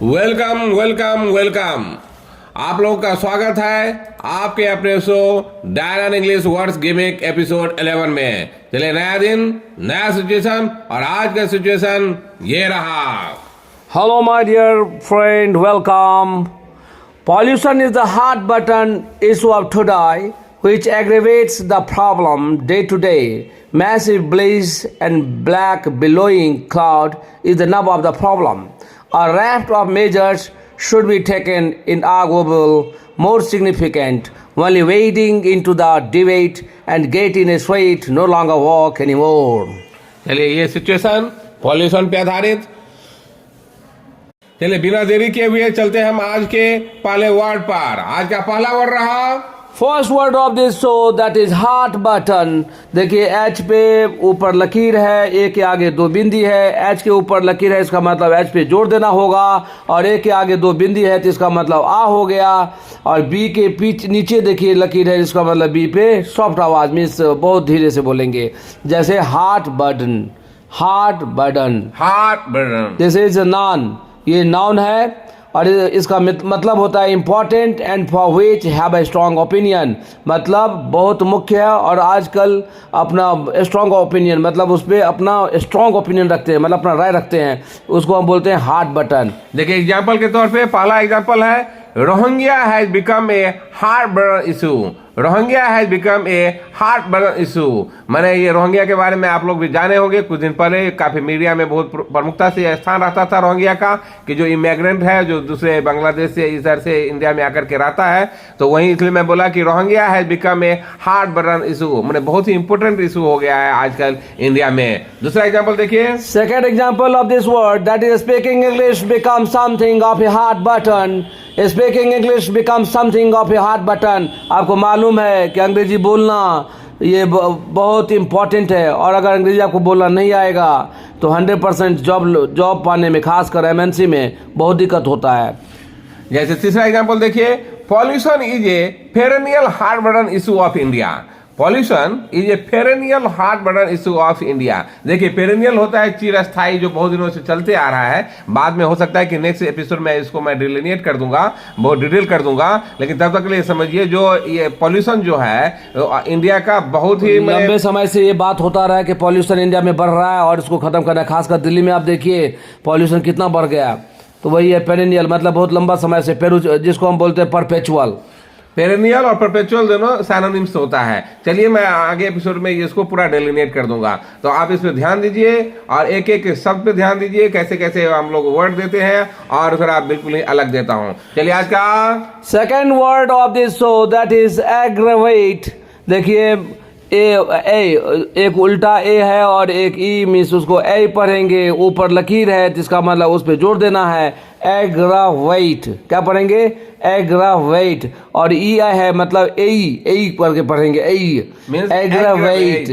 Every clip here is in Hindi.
Welcome welcome welcome. आप लोगों का स्वागत है आपके अपने show डायरन English words gimmick episode 11 में। चलिए, नया दिन नया सिचुएशन, और आज का सिचुएशन ये रहा। Hello, my dear friend, welcome. Pollution is the hot button issue of today, which aggravates the problem day to day. Massive blaze and black billowing cloud is the nub of the problem. A raft of measures should be taken inarguable, more significant, only wading into the debate and get in a sweat, no longer walk anymore. चलिए, ये सिचुएशन पॉल्यूशन पे आधारित। चलिए, बिना देरी किए हुए चलते हैं हम आज के पहले वर्ड पर। आज का पहला वर्ड रहा first word of this show, that is heart button. देखिए, एच पे ऊपर लकीर है, ए के आगे दो बिंदी है। एच के ऊपर लकीर है, इसका मतलब एच पे जोर देना होगा, और ए के आगे दो बिंदी है तो इसका मतलब आ हो गया। और बी के पीछे नीचे देखिए लकीर है, इसका मतलब बी पे सॉफ्ट आवाज में बहुत धीरे से बोलेंगे, जैसे heart button, heart button, heart button. This is noun, ये नाउन है और इसका मतलब होता है important and for which have a strong opinion. मतलब बहुत मुख्य है और आजकल अपना स्ट्रॉन्ग ओपिनियन, मतलब उस पर अपना स्ट्रॉन्ग ओपिनियन रखते हैं, मतलब अपना राय रखते हैं, उसको हम बोलते हैं हार्ट बटन। देखिए, एग्जाम्पल के तौर पे पहला एग्जाम्पल है, Rohingya has become a heart button issue. Rohingya has become a heart button issue, मैंने ये रोहिंग्या के बारे में आप लोग भी जाने होंगे। कुछ दिन पहले काफी मीडिया में बहुत प्रमुखता से स्थान रहता था रोहिंग्या का, कि जो इमिग्रेंट है, जो दूसरे बांग्लादेश से इधर से इंडिया में आकर के रहता है, तो वहीं इसलिए मैं बोला कि Rohingya has become a heart button issue, मैंने बहुत ही इंपॉर्टेंट इशू हो गया है आजकल इंडिया में। दूसरा एग्जाम्पल देखिए, second example of this word, that is speaking English become something of A heart button. Speaking English become something of A heart button. आपको मालूम है कि अंग्रेजी बोलना ये बहुत इम्पॉर्टेंट है, और अगर अंग्रेजी आपको बोलना नहीं आएगा तो 100% जॉब पाने में, खासकर एमएनसी में बहुत दिक्कत होता है। जैसे तीसरा एग्जाम्पल देखिए, pollution is a perennial heart button issue of India. Pollution is a perennial heart button issue of India. देखिए, पेरेनियल होता है चिरस्थायी, जो बहुत दिनों से चलते आ रहा है। बाद में हो सकता है कि नेक्स्ट एपिसोड में इसको मैं डिलिनेट कर दूंगा, बहुत डिटेल कर दूंगा, लेकिन तब तक के लिए समझिए, जो ये पॉल्यूशन जो है इंडिया का बहुत ही लंबे समय से ये बात होता रहा है कि पॉल्यूशन इंडिया में बढ़ रहा है और इसको खत्म करना है। खासकर दिल्ली में आप देखिए पॉल्यूशन कितना बढ़ गया। तो वही है पेरेनियल, मतलब बहुत लंबा समय से, जिसको हम बोलते हैं परपेचुअल। पेरेनियल और परपेचुअल दोनों सैनोनिम्स होता है। चलिए, मैं आगे एपिसोड में इसको पूरा डेलिनेट कर दूंगा, तो आप इस पे ध्यान दीजिए और एक एक शब्द पे ध्यान दीजिए, कैसे कैसे हम लोग वर्ड देते हैं, और फिर आप बिल्कुल ही अलग देता हूं। चलिए, आज का second word of this show, that is aggravate. देखिए, एक उल्टा ए है और एक ई, मीन्स उसको ए पढ़ेंगे, ऊपर लकीर है जिसका मतलब उस पर जोर देना है। एग्रावेट, क्या पढ़ेंगे? एग्रावेट। और ई है मतलब ए पढ़ के पढ़ेंगे, aggravate.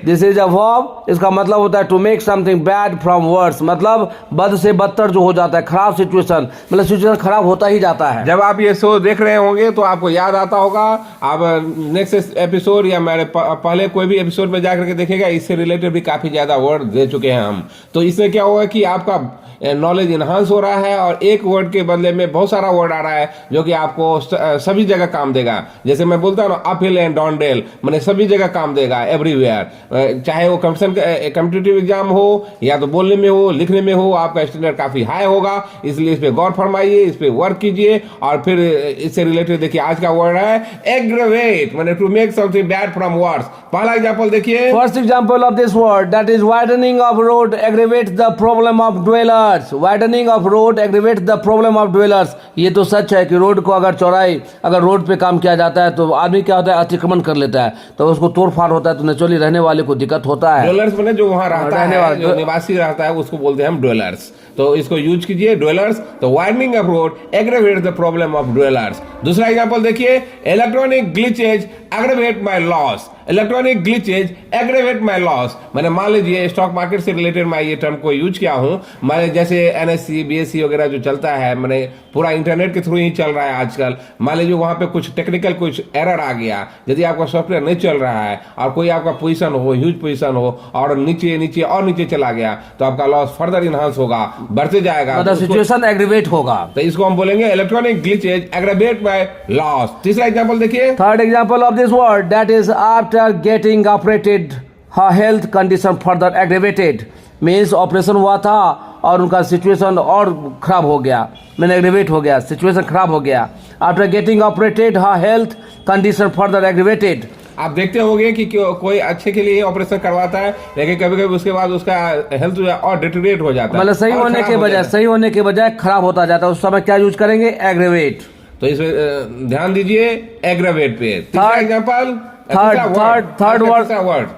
This is a verb. इसका मतलब होता है to make something bad from worse, मतलब बद से बदतर जो हो जाता है, खराब सिचुएशन, मतलब सिचुएशन खराब होता ही जाता है। जब आप ये शो देख रहे होंगे तो आपको याद आता होगा, आप नेक्स्ट एपिसोड या मेरे पहले कोई भी एपिसोड में जाकर के देखेगा, इससे रिलेटेड भी काफी ज्यादा वर्ड दे चुके हैं हम। तो इससे क्या होगा कि आपका नॉलेज इनहांस हो रहा है, और एक वर्ड के बदले में बहुत सारा वर्ड आ रहा है जो कि आपको सभी जगह काम देगा। जैसे मैं बोलता हूँ up hill and down dale, मैंने सभी जगह काम देगा, एवरीवेयर। चाहे वो कॉम्पिटिटिव एग्जाम हो, या तो बोलने में हो, लिखने में हो, आपका स्टैंडर्ड काफी हाई होगा। इसलिए इस पे गौर फरमाइए, इस पे वर्क कीजिए। और फिर इससे रिलेटेड देखिए, आज का वर्ड है एग्रेवेट, मैंने to make something bad from words. पहला एग्जाम्पल देखिए, first example of this word, that is widening of road aggravate the problem of dweller. Widening of road aggravate the problem of dwellers. ये तो सच है कि रोड को अगर चौड़ाई, अगर रोड पे काम किया जाता है तो आदमी क्या होता है, अतिक्रमण कर लेता है, तो उसको तोड़फाड़ होता है, तो नेचुरली रहने वाले को दिक्कत होता है। ड्वेलर्स मैंने जो वहां रहता है, जो निवासी रहता है, उसको बोलते हैं हम ड्वेलर्स। तो इसको यूज कीजिए, ड्वेलर्स। तो widening of road aggravate the problem of dwellers. दूसरा एग्जांपल देखिए, electronic glitches aggravate my loss. Electronic glitches aggravate my loss, मैंने मान लीजिए स्टॉक मार्केट से रिलेटेड मैं ये टर्म को यूज किया हूं। मैंने जैसे एनएससी बीएससी वगैरह जो चलता है, मैंने पूरा इंटरनेट के थ्रू ही चल रहा है आजकल। मान लीजिए वहां पे कुछ टेक्निकल कुछ एरर आ गया, यदि आपका सॉफ्टवेयर नहीं चल रहा है और कोई आपका पोजीशन हो, ह्यूज पोजीशन हो, और नीचे नीचे और नीचे चला गया, तो आपका लॉस फर्दर इनहांस होगा। बढ़ते जाएगा। मतलब सिचुएशन एग्रीवेट होगा। तो इसको हम बोलेंगे electronic glitches aggravate by loss. तीसरा एग्जांपल देखिए, third example of this word, that is after getting operated her health condition further aggravated, means operation हुआ था और उनका सिचुएशन और खराब हो गया, मैंने एग्रीवेट हो गया, सिचुएशन खराब हो गया। After getting operated her health condition further aggravated। आप देखते होंगे कि कोई अच्छे के लिए ऑपरेशन करवाता है, लेकिन कभी कभी उसके बाद उसका हेल्थ और डिटेरिएट हो जाता है, मतलब सही होने के बजाय खराब होता जाता है। उस समय क्या यूज करेंगे? एग्रीवेट। तो इसमें ध्यान दीजिए एग्रीवेट पे। तीसरा एग्जांपल,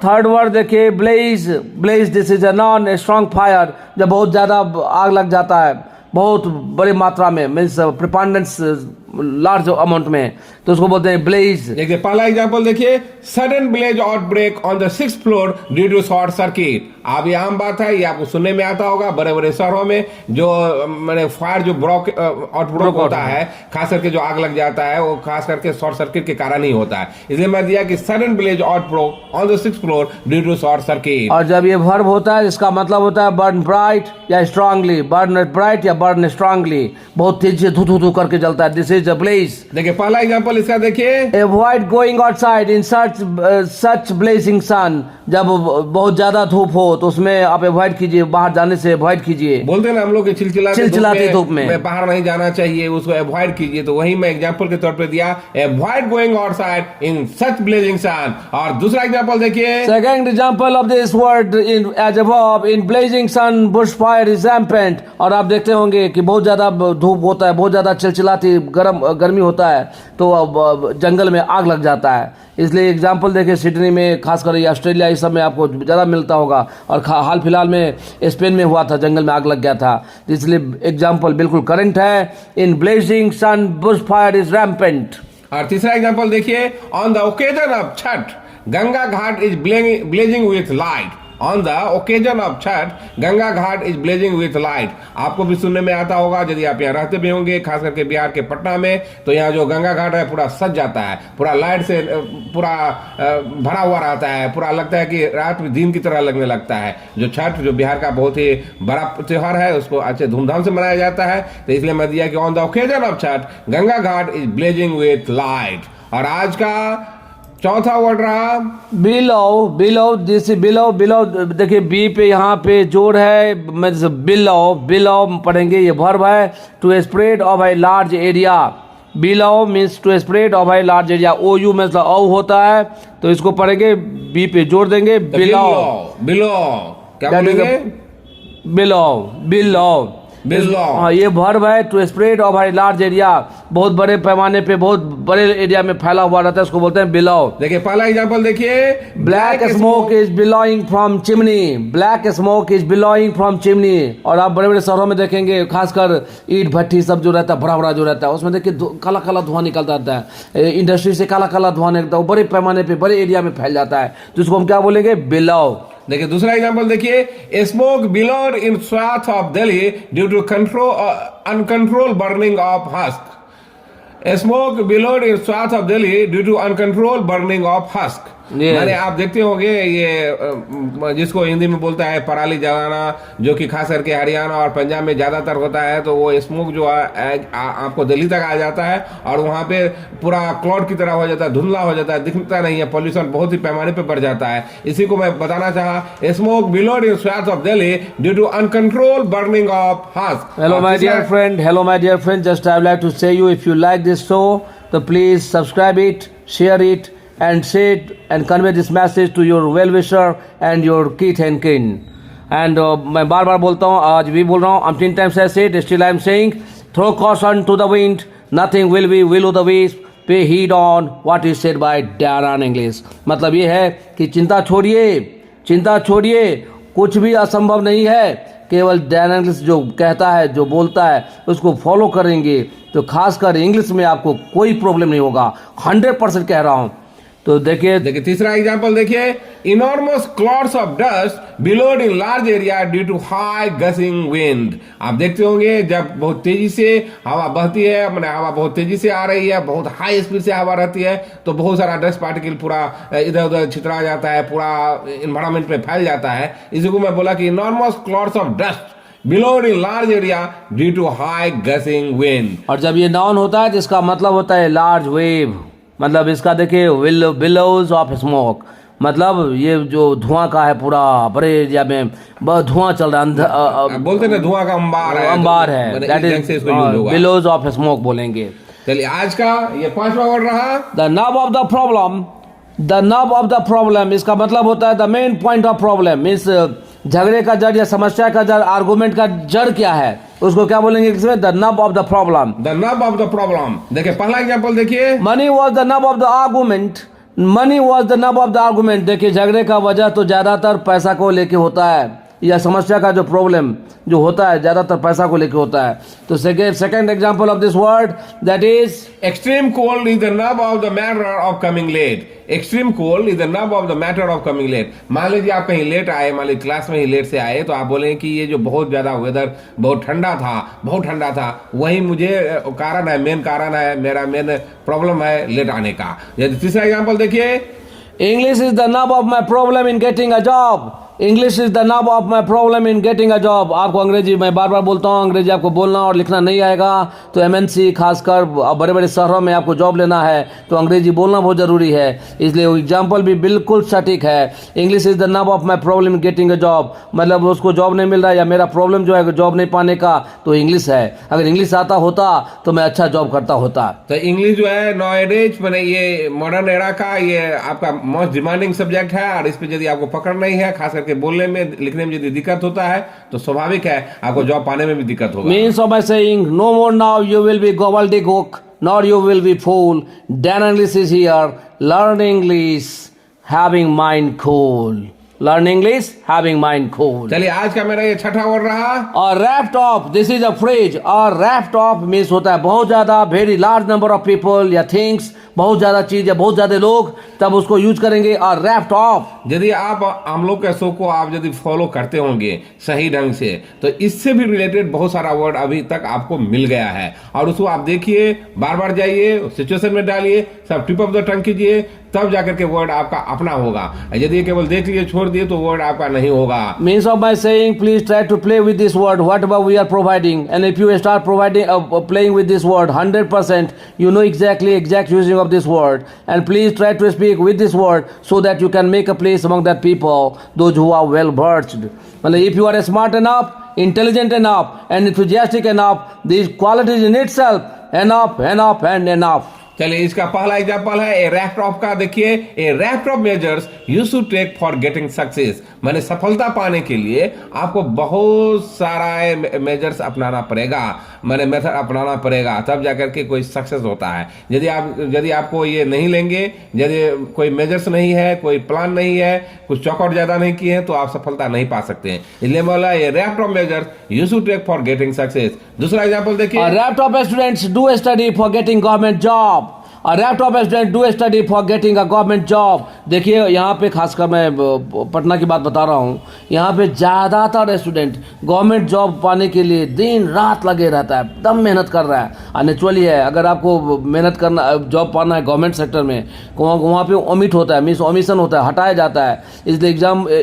थर्ड वर्ड देखिए, blaze. Blaze this is a non strong fire, जब बहुत ज्यादा आग लग जाता है बहुत बड़ी मात्रा में, मीन्स प्रिपॉन्डेंस लार्ज अमाउंट में, तो उसको बोलते हैं ब्लेज। देखिए पहला एग्जांपल देखिए, sudden blaze outbreak on the 6th floor due to short circuit. अब ये आम बात है, ये आपको सुनने में आता होगा, बड़े बड़े शहरों में जो मैंने फायर जो आउटब्रेक होता है, खास करके जो आग लग जाता है वो खास करके शॉर्ट सर्किट के कारण ही होता है। इसलिए मैं दिया कि sudden blaze outbreak on the 6th floor due to short circuit. और जब ये वर्ब होता है इसका मतलब होता है बर्न ब्राइट या स्ट्रांगली, बर्न ब्राइट या बर्न स्ट्रांगली, बहुत तेजी से धू धू धू करके जलता है। This is a blaze. देखिए पहला एग्जांपल इसका देखिए, avoid going outside in such blazing sun, जब बहुत ज्यादा धूप हो तो उसमें आप अवॉइड कीजिए, बाहर जाने से अवॉइड कीजिए। बोलते हैं ना हम लोग चिलचिलाते धूप में बाहर नहीं जाना चाहिए, उसको अवॉइड कीजिए। तो वही मैं एग्जांपल के तौर पे दिया, avoid going outside in such blazing sun. और दूसरा एग्जांपल देखिए, second example of this word in as above, in blazing sun bush fire is rampant. और आप देखते होंगे कि बहुत ज्यादा धूप होता है, बहुत ज्यादा चिलचिलाती गर्मी होता है, तो जंगल में आग लग जाता है। इसलिए एग्जाम्पल देखिए, सिडनी में खासकर ऑस्ट्रेलिया इस सब में आपको ज़्यादा मिलता होगा, और हाल फिलहाल में स्पेन में हुआ था, जंगल में आग लग गया था। इसलिए एग्जाम्पल बिल्कुल करंट है, in blazing sun bush fire is rampant. और तीसरा एग्जाम्पल देखिए, on the occasion of Chhath Ganga Ghat is blazing with light. On the occasion of Chhath Ganga Ghat is blazing with light. आपको भी सुनने में आता होगा, यदि आप यहाँ रहते भी होंगे, खास करके बिहार के पटना में, तो यहाँ जो गंगा घाट है पूरा सज जाता है, पूरा लाइट से पूरा भरा हुआ रहता है, पूरा लगता है कि रात में दिन की तरह लगने लगता है। जो छठ जो बिहार का बहुत ही बड़ा त्योहार है, उसको अच्छे धूमधाम से मनाया जाता है। तो इसलिए मैं दिया कि on the occasion of Chhath Ganga Ghat is blazing with light. और आज का चौथा वर्ड रहा below. Below this below, below देखिए बी पे यहाँ पे जोड़ है, बिलो। बिलो पढ़ेंगे, ये वर्ब है, to spread of a large area. Billow means to spread of a large area. ओ यू मतलब औ होता है, तो इसको पढ़ेंगे, बी पे जोड़ देंगे, बिलो। बिलो क्या बोलेंगे? Billow, billow. हाँ, ये वर्ब है, to spread of a large area, बहुत बड़े पैमाने पे, बहुत बड़े एरिया में फैला हुआ रहता है, उसको बोलते हैं बिलो। देखिए पहला एग्जांपल देखिए, black smoke is billowing from chimney. Black smoke is billowing from chimney. और आप बड़े बड़े शहरों में देखेंगे, खासकर ईट भट्टी सब जो रहता है, बड़ा बड़ा जो रहता है, उसमें देखिए काला काला धुआं निकलता रहता है, इंडस्ट्री से काला काला धुआं निकलता है, बड़े पैमाने पे बड़े एरिया में फैल जाता है, जिसको हम क्या बोलेंगे? बिलो। देखिए दूसरा एग्जांपल देखिए, smoke billowed in south of Delhi due to uncontrol burning of husk. Smoke billowed in south of Delhi due to uncontrol burning of husk. मैंने आप देखते होंगे, ये जिसको हिंदी में बोलता है पराली जलाना, जो कि खास करके हरियाणा और पंजाब में ज्यादातर होता है। तो वो स्मोक जो है आपको दिल्ली तक आ जाता है, और वहां पे पूरा क्लाउड की तरह हो जाता है, धुंधला हो जाता है, दिखता नहीं है, पॉल्यूशन बहुत ही पैमाने पे बढ़ जाता है। इसी को मैं बताना चाहा, smoke billowed in south of Delhi due to uncontrol burning of husk. Hello my dear friend, just I would like to say you, if you like this show तो please subscribe it, share it, and say it and convey this message to your well-wisher and your kith and kin. And मैं बार बार बोलता हूँ, आज भी बोल रहा हूँ, I'm 10 times I said, still I'm saying, throw caution to the wind, nothing will o' the wisp, pay heed on what is said by Darren English. मतलब ये है कि चिंता छोड़िए, कुछ भी असंभव नहीं है, केवल डैन इंग्लिश जो कहता है, जो बोलता है, उसको फॉलो करेंगे तो खासकर इंग्लिश में आपको कोई प्रॉब्लम नहीं होगा, 100% कह रहा हूँ। तो देखिए तीसरा एग्जांपल देखिए, enormous clouds of dust billowed in large area due to high gusting wind. आप देखते होंगे जब बहुत तेजी से हवा बहती है, मैंने हवा बहुत तेजी से आ रही है, बहुत हाई स्पीड से हवा रहती है, तो बहुत सारा डस्ट पार्टिकल पूरा इधर उधर छितरा जाता है, पूरा इन्वायरमेंट में फैल जाता है। इसी को मैं बोला कि enormous clouds of dust blowed in large area due to high gushing wind. और जब ये नाउन होता है तो इसका मतलब होता है लार्ज वेव, मतलब इसका देखिए बिलोज ऑफ स्मोक, मतलब ये जो धुआं का है पूरा बड़े एरिया में बहुत धुआं चल रहा है, बोलते ना धुआं का अंबार है, that is billows of smoke बोलेंगे। चलिए आज का ये 5वां वर्ड रहा the nub of the problem. The nub of the problem इसका मतलब होता है the main point of problem, means झगड़े का जड़ या समस्या का जड़, आर्गुमेंट का जड़ क्या है, उसको क्या बोलेंगे इसमें, the nub of the problem. The nub of the problem. देखिए पहला एग्जांपल देखिए, money was the nub of the argument. Money was the nub of the argument. देखिए झगड़े का वजह तो ज्यादातर पैसा को लेके होता है, या समस्या का जो प्रॉब्लम जो होता है ज्यादातर पैसा को लेके होता है। तो second example of this word that is extreme cold is the nub of the matter of coming late. Extreme cold is the nub of the matter of coming late. मान लीजिए आप कहीं लेट आए, मान लीजिए क्लास में ही लेट से आए, तो आप बोलेंगे कि ये जो बहुत ज्यादा वेदर बहुत ठंडा था, वही मुझे कारण है, मेन कारण है, मेरा मेन प्रॉब्लम है लेट आने का। तीसरा एग्जांपल देखिए, English is the nub of my problem in getting a job. English is the nub of my problem in getting a job. आपको अंग्रेजी, मैं बार बार बोलता हूँ, अंग्रेजी आपको बोलना और लिखना नहीं आएगा तो एमएनसी खासकर बड़े बड़े शहरों में आपको जॉब लेना है तो अंग्रेजी बोलना बहुत जरूरी है, इसलिए वो एग्जाम्पल भी बिल्कुल सटीक है। English is the nub of my problem in getting a job, मतलब उसको जॉब नहीं मिल रहा है या मेरा प्रॉब्लम जो है जॉब नहीं पाने का, तो इंग्लिश है। अगर इंग्लिश आता होता तो मैं अच्छा जॉब करता होता। तो इंग्लिश जो है नॉएडेज मैंने ये मॉडर्न एरा का ये आपका मोस्ट डिमांडिंग सब्जेक्ट है, और इस पे यदि आपको पकड़ नहीं है, खास करके बोलने में लिखने में यदि दिक्कत होता है तो स्वाभाविक है आपको जॉब पाने में भी दिक्कत होगा। Means of my saying no more now you will be gobbledygook nor you will be fool. Dan English is here. Learn English having mind cool. Learn English having mind cool. चलिए आज का मेरा ये छठा वर्ड रहा, और wrapped up, this is a phrase, और wrapped up means होता है बहुत ज्यादा, very large number of people या things, बहुत ज्यादा चीज या बहुत ज्यादा लोग, तब उसको यूज करेंगे। और wrapped up, यदि आप हम लोग के शो को आप यदि फॉलो करते होंगे सही ढंग से तो इससे भी रिलेटेड बहुत सारा वर्ड अभी तक आपको मिल गया है, और उसको आप देखिए, बार बार जाइए, सिचुएशन में डालिए, सब टिप ऑफ द टंग कीजिए, तब जाकर के वर्ड आपका अपना होगा। यदि केवल देख लिए छोड़ दिए तो वर्ड आपका नहीं होगा। means of my saying please try to play with this word whatever we are providing, and if you start providing playing with this word 100% you know exact using of this word, and please try to speak with this word so that you can make a place among that people those who are well versed. मतलब if you are smart enough, intelligent enough and enthusiastic enough, these qualities in itself enough and enough. चलिए इसका पहला एग्जांपल है ए रैफ्ट ऑफ का। देखिए a raft of measures you should take for getting success, मैंने सफलता पाने के लिए आपको बहुत सारा मेजर्स अपनाना पड़ेगा, मैंने मेथड अपनाना पड़ेगा, तब जाकर के कोई सक्सेस होता है। यदि आपको ये नहीं लेंगे, यदि कोई मेजर्स नहीं है, कोई प्लान नहीं है, कुछ चौकआउट ज्यादा नहीं किए हैं, तो आप सफलता नहीं पा सकते हैं। इसलिए बोला ये raft of measures you should take for getting success. दूसरा एग्जांपल देखिए, raft of students do study for getting government job. A raft of students do study for getting a government job. देखिए यहाँ पे खासकर मैं पटना की बात बता रहा हूँ, यहाँ पे ज़्यादातर स्टूडेंट गवर्नमेंट जॉब पाने के लिए दिन रात लगे रहता है, एकदम मेहनत कर रहा है। और नेचुरली है, अगर आपको मेहनत करना, जॉब पाना है गवर्नमेंट सेक्टर में, वहाँ पे ओमिट होता है, मीन्स ओमिशन होता है, हटाया जाता है, इसलिए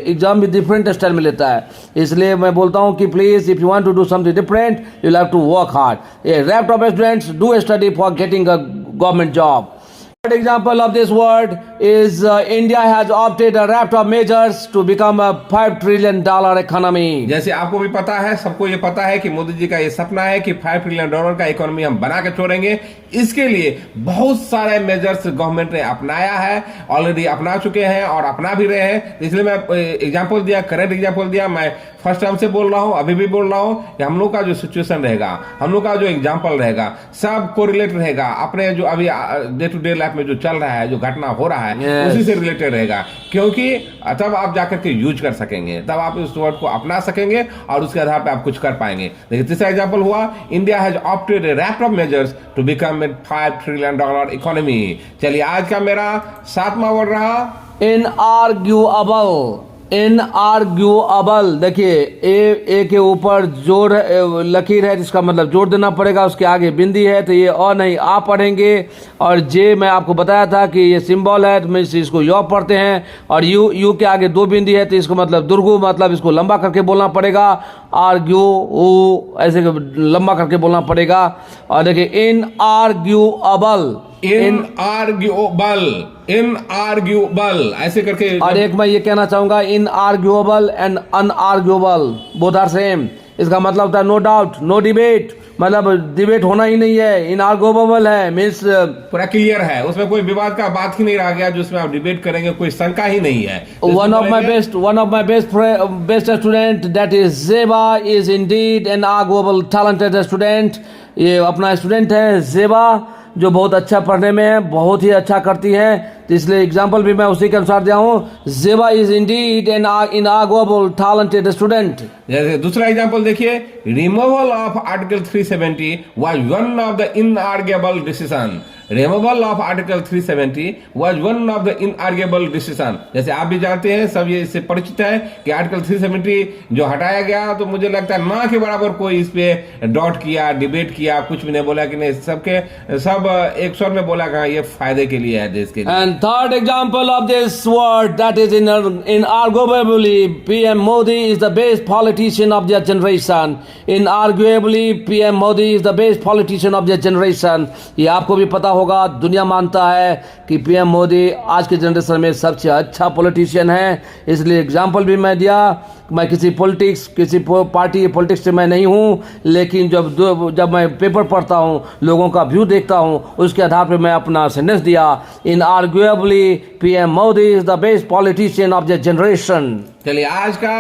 एग्जाम भी डिफरेंट स्टाइल में लेता है। इसलिए मैं बोलता हूँ कि please if you want to do something different you have to work hard. A raft of students do study for getting a government job. Third example of this word is India has opted a raft of measures to become a $5 trillion economy. जैसे आपको भी पता है, सबको ये पता है कि मोदी जी का ये सपना है कि $5 ट्रिलियन का इकोनॉमी हम बना के छोड़ेंगे। इसके लिए बहुत सारे मेजर्स गवर्नमेंट ने अपनाया है, ऑलरेडी अपना चुके हैं और अपना भी रहे हैं। इसलिए मैं एग्जांपल दिया, करेक्ट एग्जांपल दिया, मैं फर्स्ट टाइम से बोल रहा हूँ, अभी भी बोल रहा हूँ कि हम लोग का जो सिचुएशन रहेगा, हम लोग का जो एग्जांपल रहेगा, सब कोरिलेट रहेगा अपने जो अभी डे टू डे लाइफ में जो चल रहा है, जो घटना हो रहा है, yes. उसी से रिलेटेड रहेगा, क्योंकि तब आप जाकर के यूज कर सकेंगे, तब आप इस वर्ड को अपना सकेंगे और उसके आधार पे आप कुछ कर पाएंगे। देखिए तीसरा एग्जांपल हुआ, India has opted a raft of measures to become a $5 trillion economy. चलिए आज का मेरा 7वां वर्ड रहा, इनआर्ग्यूएबल। इनआर्ग्यूएबल, देखिए ए के ऊपर जोड़ लकीर है जिसका मतलब जोड़ देना पड़ेगा, उसके आगे बिंदी है तो ये अ नहीं आ पढ़ेंगे, और जे मैं आपको बताया था कि ये सिंबल है तो मैं इसको यौ पढ़ते हैं, और यू के आगे 2 बिंदी है तो इसको मतलब दुर्गु, मतलब इसको लंबा करके बोलना पड़ेगा, आर्ग्यू ओ ऐसे लंबा करके बोलना पड़ेगा। और देखिए इनआर्ग्यूएबल, इनआर्ग्यूबल ऐसे करके। और एक मैं ये कहना चाहूंगा इनआर्ग्यूएबल एंड अनआर्ग्यूएबल बोथ आर सेम। इसका मतलब होता है नो डाउट, नो डिबेट, मतलब डिबेट होना ही नहीं है। इनआर्ग्यूएबल है मीन्स पूरा क्लियर है, उसमें कोई विवाद का बात ही नहीं रह गया जिसमें आप डिबेट करेंगे, कोई शंका ही नहीं है। one of my best student, that is Zeba, is indeed an arguable talented student। ये अपना स्टूडेंट है जेबा, जो बहुत अच्छा पढ़ने में है, बहुत ही अच्छा करती है, तो इसलिए एग्जाम्पल भी मैं उसी के अनुसार दिया हूँ। Zeba is indeed an inarguable talented student. जैसे दूसरा एग्जाम्पल देखिए, removal of article 370 was one of the inarguable decision. Removal of article 370 was one of the inarguable decision. जैसे आप भी जानते हैं, सब ये इससे परिचित है कि आर्टिकल 370 जो हटाया गया, तो मुझे लगता है ना के बराबर कोई इस पे डॉट किया, डिबेट किया, कुछ भी नहीं बोला कि नहीं, सब एक स्वर में बोला कि ये फायदे के लिए है, देश के लिए। And third example of this word, that is inarguably PM Modi is the best politician of their generation. Inarguably PM Modi is the best politician of their generation. ये आपको भी पता होगा, दुनिया मानता है कि पीएम मोदी आज के जनरेशन में सबसे अच्छा पॉलिटिशियन है। इसलिए एग्जाम्पल भी मैं दिया। मैं किसी पार्टी पॉलिटिक्स से मैं नहीं हूँ, लेकिन जब मैं पेपर पढ़ता हूँ, लोगों का व्यू देखता हूँ, उसके आधार पर मैं अपना सेंटेंस दिया। Inarguably PM Modi is the best politician of the generation. चलिए आज का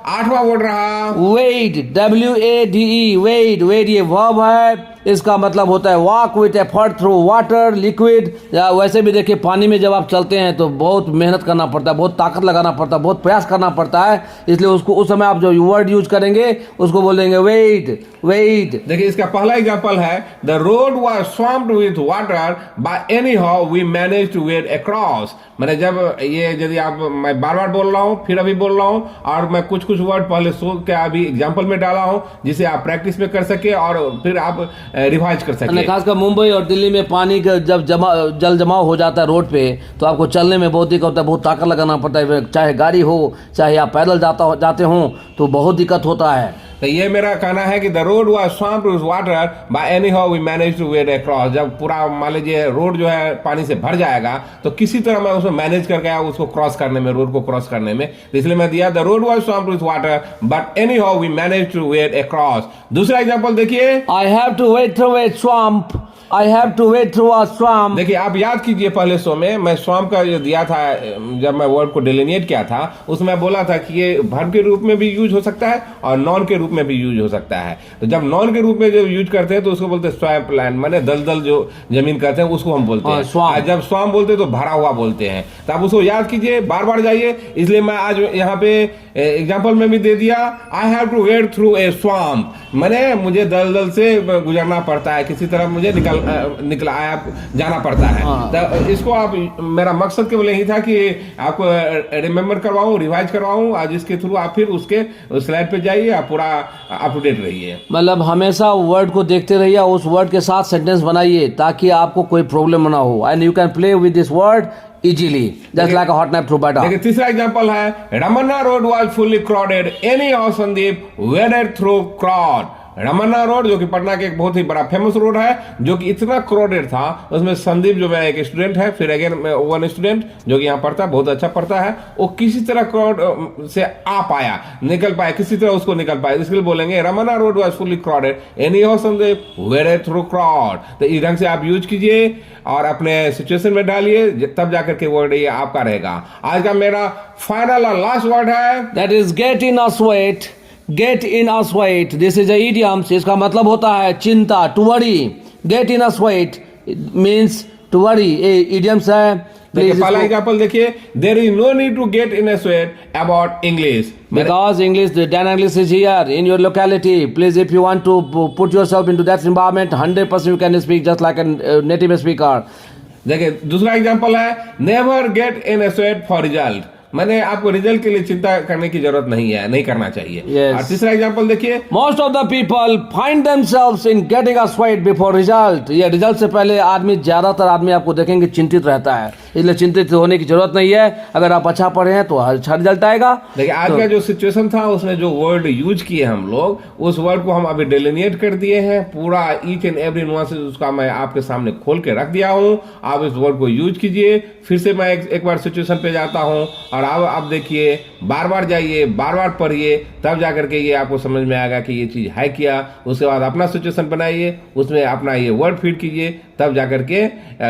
8वां वर्ड रहा वेड, WADE, वेड। वेड ये वर्ब है, इसका मतलब होता है walk with effort through water liquid. वैसे भी देखिए, पानी में जब आप चलते हैं तो बहुत मेहनत करना पड़ता है, बहुत ताकत लगाना पड़ता है, बहुत प्रयास करना पड़ता है। इसलिए उसको उस समय आप जो वर्ड यूज करेंगे उसको बोलेंगे वेड, वेड। देखिए इसका पहला एग्जांपल है, the road was swamped with water by any how we manage to wade across. मैंने जब ये यदि आप, मैं बार बार बोल रहा हूँ, फिर अभी बोल रहा हूँ, और मैं कुछ वर्ड पहले सोच के अभी एग्जांपल में डाला हूँ, जिसे आप प्रैक्टिस में कर सके और फिर आप रिवाइज कर सके। खासकर मुंबई और दिल्ली में पानी का जब जल जमाव हो जाता है रोड पे, तो आपको चलने में बहुत दिक्कत होता है, बहुत ताकत लगाना पड़ता है, चाहे गाड़ी हो चाहे आप पैदल जाते हो, तो बहुत दिक्कत होता है। तो ये मेरा कहना है कि the road was swamped with water by any how we manage to wade across. जब पूरा मान लीजिए रोड जो है पानी से भर जाएगा, तो किसी तरह मैं उसको मैनेज कर गया उसको क्रॉस करने में, रोड को क्रॉस करने में, इसलिए मैं दिया the road was swamped with water but any how we manage to wade across. दूसरा एग्जांपल देखिए, I have to wade through a swamp. I have to wade through a swamp। देखिए आप याद कीजिए, पहले शो में मैं स्वैम्प का जो दिया था, जब मैं वर्ड को डिलिनिएट किया था, उसमें बोला था कि ये वर्ब के रूप में भी यूज हो सकता है और नॉन के रूप में भी यूज हो सकता है। तो जब नॉन के रूप में जब यूज करते हैं तो उसको बोलते हैं स्वैम्प लैंड, माने दलदल जो जमीन कहते हैं उसको हम बोलते हैं। और जब स्वैम्प बोलते हैं तो भरा हुआ बोलते हैं। तो आप उसको याद कीजिए, बार बार जाइए। इसलिए मैं आज यहाँ पे एग्जाम्पल में भी दे दिया, I have to wade through a swamp, माने मुझे दलदल से गुजरना पड़ता है, किसी तरह मुझे निकला जाना पड़ता है। तो इसको आप, मेरा मकसद केवल यही था कि आपको रिमेम्बर करवाऊं, रिवाइज करवाऊं, आज इसके थ्रू आप फिर उसके स्लाइड पे जाइए, आप पूरा अप टू डेट रहिए। मतलब हमेशा वर्ड को देखते रहिए, उस वर्ड के साथ सेंटेंस बनाइए ताकि आपको कोई प्रॉब्लम ना हो, and you can play with this word easily, just like a hot nap through butter। देखिए तीसरा एग्जांपल है, Ramna road was fully crowded, any how Sandeep waded through crowd। Ramna road जो कि पटना के एक बहुत ही बड़ा फेमस रोड है, जो कि इतना क्राउडेड था, उसमें संदीप जो मैं एक स्टूडेंट है, फिर अगेन वन स्टूडेंट जो कि यहाँ पढ़ता है, बहुत अच्छा पढ़ता है, वो किसी तरह क्राउड से आ पाया, निकल पाया, किसी तरह उसको निकल पाया। इसलिए बोलेंगे Ramna road was fully crowded, any how Sandeep waded through crowd। तो इस ढंग से आप यूज कीजिए और अपने सिचुएशन में डालिए, तब जाकर के वर्ड ये आपका रहेगा। आज का मेरा फाइनल और लास्ट वर्ड है, that is get in a sweat. Get in a sweat, this is idioms. इसका मतलब होता है चिंता, to worry. Get in a sweat means to worry, idioms है। पहला एग्जांपल देखिए, there is no need to get in a sweat about English, because English, the Dan English is here in your locality. Please, if you want to put yourself into that environment, 100% you can speak just like a native speaker। देखिए दूसरा एग्जांपल है, never get in a sweat for result, मैंने आपको रिजल्ट के लिए चिंता करने की जरूरत नहीं है, नहीं करना चाहिए। Yes। और तीसरा एग्जांपल देखिए, most of the people find themselves in getting a sweat before result. ये रिजल्ट से पहले आदमी, ज्यादातर आदमी आपको देखेंगे चिंतित रहता है। इसलिए चिंतित होने की जरूरत नहीं है। अगर आप अच्छा पढ़े हैं तो अच्छा रिजल्ट आएगा। देखिए आज का जो सिचुएशन था उसमें जो वर्ड यूज किए हम लोग, उस वर्ड को हम अभी डिलिनिएट कर दिए हैं, पूरा ईच एंड एवरी नुआंसेस उसका मैं आपके सामने खोल के रख दिया हूं। आप इस वर्ड को यूज कीजिए। फिर से मैं एक बार सिचुएशन पे जाता हूं और अब आप देखिए, बार बार जाइए, बार बार पढ़िए, तब जाकर के ये आपको समझ में आएगा कि ये चीज है क्या। उसके बाद अपना सिचुएशन बनाइए, उसमें अपना ये वर्ड फीड कीजिए, तब जाकर के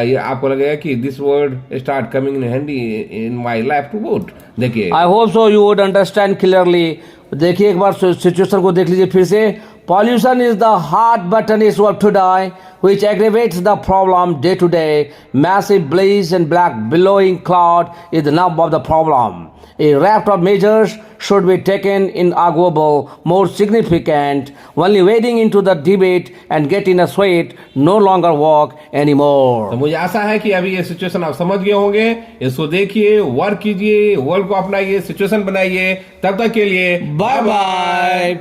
ये आपको लगेगा कि this word start coming in handy in my life too good. देखिए I hope so you would understand clearly. देखिए एक बार सिचुएशन को देख लीजिए फिर से। Pollution is the hot button is what to die, which aggravates the problem day to day. Massive blaze and black billowing cloud is the nub of the problem. A raft of measures should be taken in arguable, more significant, only wading into the debate and get in a sweat, no longer walk anymore. तो मुझे आशा है कि अभी ये सिचुएशन आप समझ गए होंगे। इसको देखिए, वर्क कीजिए, वर्ड को अपनाइए, सिचुएशन बनाइए। तब तक के लिए Bye bye.